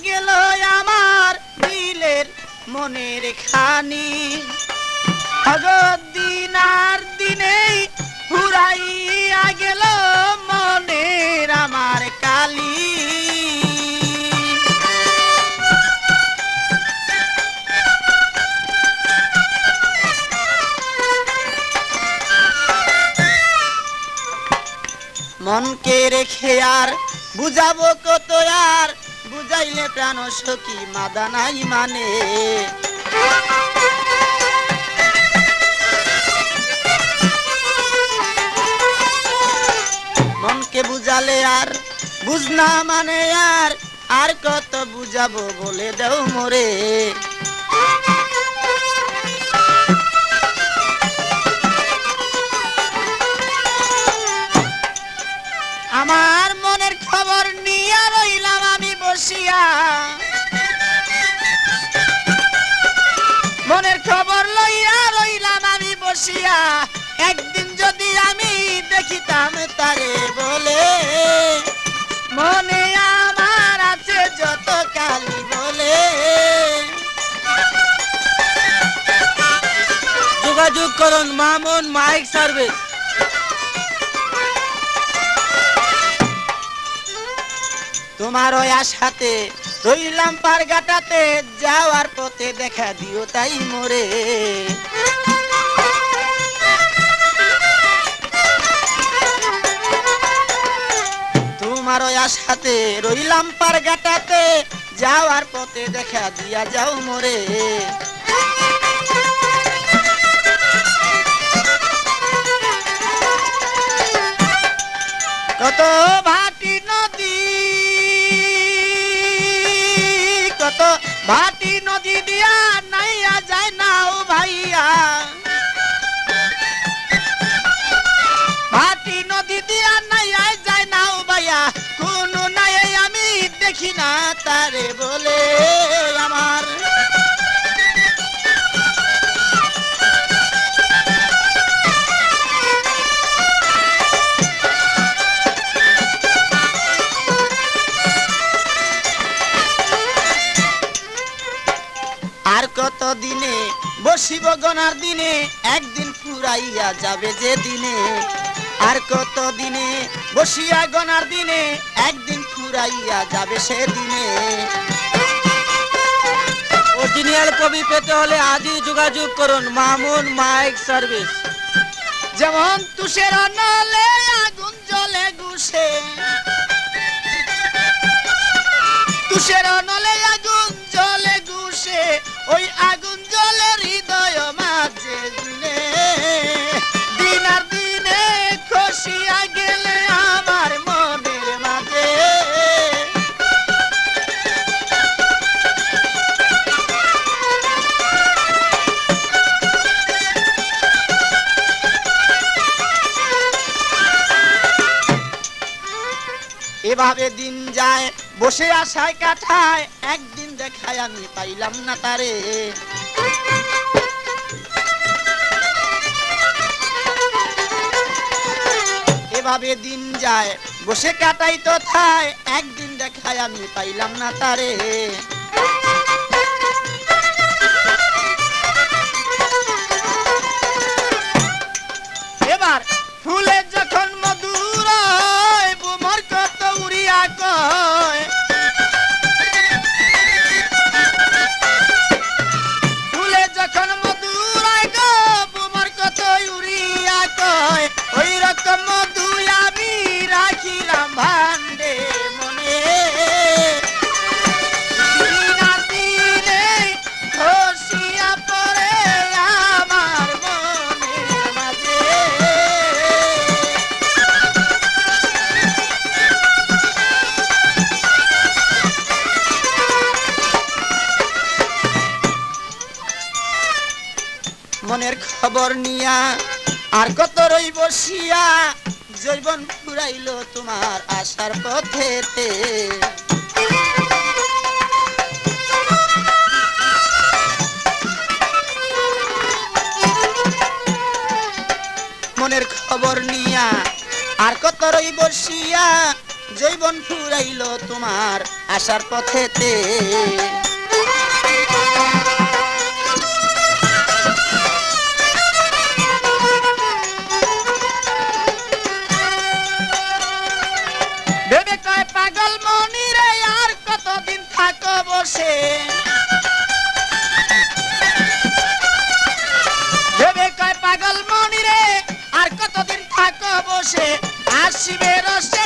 গেল আমার দিলের মনের খানি দিন আর দিনেই ফুরাইয়া গেল মনের আমার কালি মনকে রেখে আর বুঝাবো কত আর বুঝাইলে প্রাণ সখী মাদা নাই মানে মনকে বুঝালে আর বুঝনা মানে আর কত বুঝাবো বলে দাও মোরে আমার মনের খবর নিয়ে রইলাম আমি বসিয়া মনের খবর লইয়া রইলাম আমি বসিয়া একদিন যদি আমি দেখিতাম তারে বলে মনে আমার আছে যত কালি বলে যোগাযোগ করুন মামুন মাইক সার্ভিস তোমার ওই আশাতে রইলাম পারঘাটাতে যাওয়ার পথে দেখা দিও তাই মোরে তোমার ওই আশাতে রইলাম পারঘাটাতে যাওয়ার পথে দেখা দিয়া যাও মোরে কত ভাটি নদী কত ভাটি নদী দিয়া নাইয়া যায় নাও ভাইয়া ভাটি নদী দিয়া নাইয়া যায় নাও ভাইয়া কোন নাই আমি দেখি না তারে বলে আমার আর কত দিনে বসিব গনার দিনে একদিন ফুরাইয়া যাবে যে দিনে আর কত দিনে বসিয়া গনার দিনে একদিন ফুরাইয়া যাবে সে দিনে অরিজিনাল কপি পেতে হলে আজই যোগাযোগ করুন মামুন মাইক সার্ভিস যেমন তুষের নলে আগুন জ্বলে গুছে তুষের নলে আগুন জ্বলে গুছে ওই আগুন জ্বলে হৃদয় মাঝে দিনে দিন আর দিনে খসিয়া গেলে আমার মনের মাঝে এভাবে দিন যায় বসে আশায় কাটায় একদিন দেখায় আমি পাইলাম না তারে এভাবে দিন যায় বসে কাটাই তো থায় একদিন দেখায় আমি পাইলাম না তারে এবার ফুলে যখন মধুর বুমর কত উড়িয়া কয় ফুলে যখন মধুর গো বুমর কত উড়িয়া কয় ওই রকম মধু আমি রাখিলাম ভান্ডে মনে দিনে খসিয়া পড়ে আমার মনের মাঝে মনের খবর নিয়া আর কত রই বসিয়া জৈবন ফুরাইল তোমার আশার পথেতে মনের খবর নিয়া আর কত রই বসিয়া জৈবন ফুরাইল তোমার আসার পথেতে। ভেবে কয় পাগল মনি রে আর কতদিন থাকো বসে, ভেবে কয় পাগল মনি রে আর কতদিন থাকো বসে, আসিবে রসে